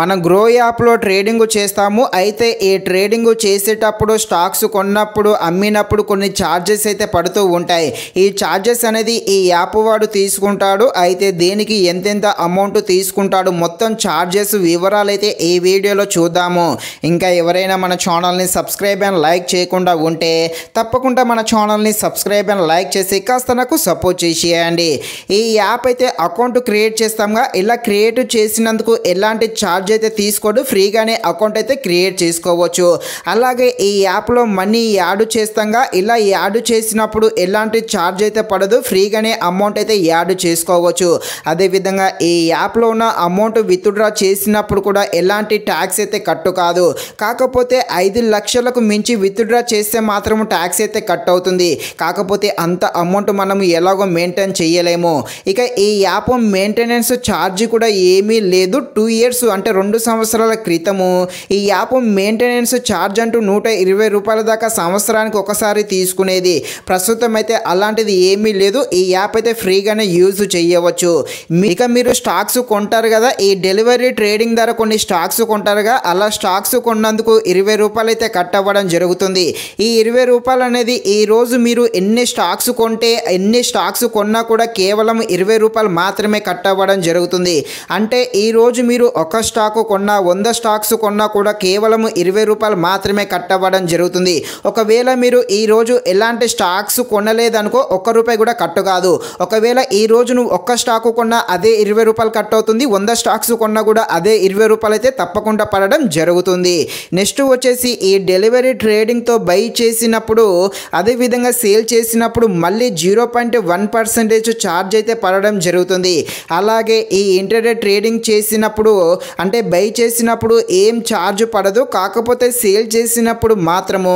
మనం గ్రో యాప్లో ట్రేడింగ్ చేస్తాము. అయితే ఈ ట్రేడింగ్ చేసేటప్పుడు స్టాక్స్ కొన్నప్పుడు అమ్మినప్పుడు కొన్ని ఛార్జెస్ అయితే పడుతూ ఉంటాయి. ఈ ఛార్జెస్ అనేది ఈ యాప్ వాడు తీసుకుంటాడు. అయితే దేనికి ఎంతెంత అమౌంట్ తీసుకుంటాడు మొత్తం ఛార్జెస్ వివరాలు అయితే ఈ వీడియోలో చూద్దాము. ఇంకా ఎవరైనా మన ఛానల్ని సబ్స్క్రైబ్ అండ్ లైక్ చేయకుండా ఉంటే తప్పకుండా మన ఛానల్ని సబ్స్క్రైబ్ అండ్ లైక్ చేసి కాస్త నాకు సపోర్ట్ చేసేయండి. ఈ యాప్ అయితే అకౌంట్ క్రియేట్ చేస్తాంగా. ఇలా క్రియేట్ చేసినందుకు ఎలాంటి ఛార్జ్ అయితే తీసుకోడు, ఫ్రీగానే అకౌంట్ అయితే క్రియేట్ చేసుకోవచ్చు. అలాగే ఈ యాప్లో మనీ యాడ్ చేస్తాంగా. ఇలా యాడ్ చేసినప్పుడు ఎలాంటి ఛార్జ్ అయితే పడదు, ఫ్రీగానే అమౌంట్ అయితే యాడ్ చేసుకోవచ్చు. అదేవిధంగా ఈ యాప్లో ఉన్న అమౌంట్ విత్డ్రా చేసినప్పుడు కూడా ఎలాంటి ట్యాక్స్ అయితే కట్టు కాదు. కాకపోతే 5 లక్షలకు మించి విత్డ్రా చేస్తే మాత్రం ట్యాక్స్ అయితే కట్ అవుతుంది. కాకపోతే అంత అమౌంట్ మనం ఎలాగో మెయింటైన్ చేయలేము. ఇక ఈ యాప్ మెయింటెనెన్స్ ఛార్జ్ కూడా ఏమీ లేదు. 2 ఇయర్స్ అంటే 2 సంవత్సరాల క్రితము ఈ యాప్ మెయింటెనెన్స్ ఛార్జ్ అంటూ 120 రూపాయల దాకా సంవత్సరానికి ఒకసారి తీసుకునేది. ప్రస్తుతం అయితే అలాంటిది ఏమీ లేదు. ఈ యాప్ అయితే ఫ్రీగానే యూజ్ చేయవచ్చు. ఇక మీరు స్టాక్స్ కొంటారు కదా, ఈ డెలివరీ ట్రేడింగ్ ద్వారా కొన్ని స్టాక్స్ కొంటారుగా, అలా స్టాక్స్ కొన్నందుకు 20 రూపాయలు అయితే కట్ అవ్వడం జరుగుతుంది. ఈ 20 రూపాయలు అనేది ఈ రోజు మీరు ఎన్ని స్టాక్స్ కొంటే ఎన్ని స్టాక్స్ కొన్నా కూడా కేవలం 20 రూపాయలు మాత్రమే కట్ అవ్వడం జరుగుతుంది. అంటే ఈ రోజు మీరు ఒక స్టాక్ కొన్నా 100 స్టాక్స్ కొన్నా కూడా కేవలం 20 రూపాయలు మాత్రమే కట్ అవ్వడం జరుగుతుంది. ఒకవేళ మీరు ఈ రోజు ఎలాంటి స్టాక్స్ కొనలేదనుకో 1 రూపాయి కూడా కట్టు కాదు. ఒకవేళ ఈ రోజు నువ్వు ఒక్క స్టాక్ కొన్నా అదే 20 రూపాయలు కట్ అవుతుంది. 100 స్టాక్స్ కొన్నా కూడా అదే 20 రూపాయలు అయితే తప్పకుండా పడడం జరుగుతుంది. నెక్స్ట్ వచ్చేసి ఈ డెలివరీ ట్రేడింగ్తో బై చేసినప్పుడు అదేవిధంగా సేల్ చేసినప్పుడు మళ్ళీ 0.1% ఛార్జ్ అయితే పడడం జరుగుతుంది. అలాగే ఈ ఇంటర్డే ట్రేడింగ్ చేసినప్పుడు అంటే బై చేసినప్పుడు ఏం ఛార్జ్ పడదు. కాకపోతే సేల్ చేసినప్పుడు మాత్రము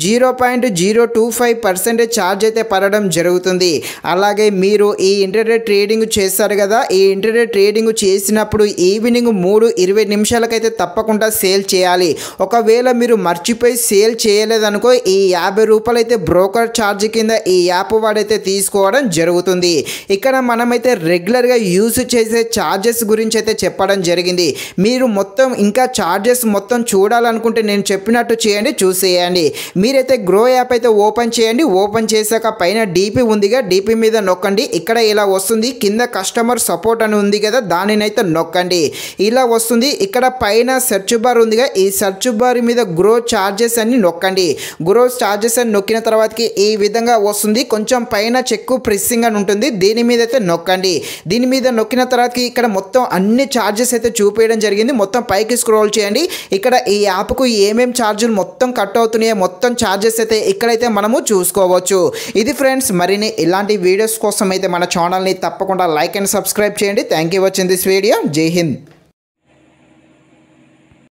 0.025% ఛార్జ్ అయితే పడడం జరుగుతుంది. అలాగే మీరు ఈ ఇంటర్డే ట్రేడింగ్ చేస్తారు కదా, ఈ ఇంటర్డే ట్రేడింగ్ చేసినప్పుడు ఈవినింగ్ 3:20 నిమిషాలకైతే తప్పకుండా సేల్ చేయాలి. ఒకవేళ మీరు మర్చిపోయి సేల్ చేయలేదనుకో ఈ 50 రూపాయలు అయితే బ్రోకర్ ఛార్జ్ కింద ఈ యాప్ వాడైతే తీసుకోవడం జరుగుతుంది. ఇక్కడ మనమైతే రెగ్యులర్గా యూజ్ చేసే ఛార్జెస్ గురించి అయితే చెప్పడం జరిగింది. మీరు మొత్తం ఇంకా ఛార్జెస్ మొత్తం చూడాలనుకుంటే నేను చెప్పినట్టు చేయండి, చూసేయండి. మీరైతే గ్రో యాప్ అయితే ఓపెన్ చేయండి. ఓపెన్ చేశాక పైన డీపీ ఉందిగా, డీపీ మీద నొక్కండి. ఇక్కడ ఇలా వస్తుంది. కింద కస్టమర్ సపోర్ట్ అని ఉంది కదా, దానినైతే నొక్కండి. ఇలా వస్తుంది. ఇక్కడ పైన సెర్చ్ బార్ ఉందిగా, ఈ సెర్చ్ బార్ మీద గ్రో ఛార్జెస్ అని నొక్కండి. గ్రో ఛార్జెస్ అని నొక్కిన తర్వాతకి ఈ విధంగా వస్తుంది. కొంచెం పైన చెక్ ప్రెస్సింగ్ అని ఉంటుంది, దీని మీద అయితే నొక్కండి. దీని మీద నొక్కిన తర్వాతకి ఇక్కడ మొత్తం అన్ని ఛార్జెస్ అయితే చూపించడం జరిగింది. మొత్తం పైకి స్క్రోల్ చేయండి. ఇక్కడ ఈ యాప్కు ఏమేం ఛార్జీలు మొత్తం కట్ అవుతున్నాయో మొత్తం ఛార్జెస్ అయితే ఇక్కడైతే మనము చూసుకోవచ్చు. ఇది ఫ్రెండ్స్, మరిన్ని ఇలాంటి వీడియోస్ కోసం అయితే మన ఛానల్ని తప్పకుండా లైక్ అండ్ సబ్స్క్రైబ్ చేయండి. Thank you watching this video. జై హింద్.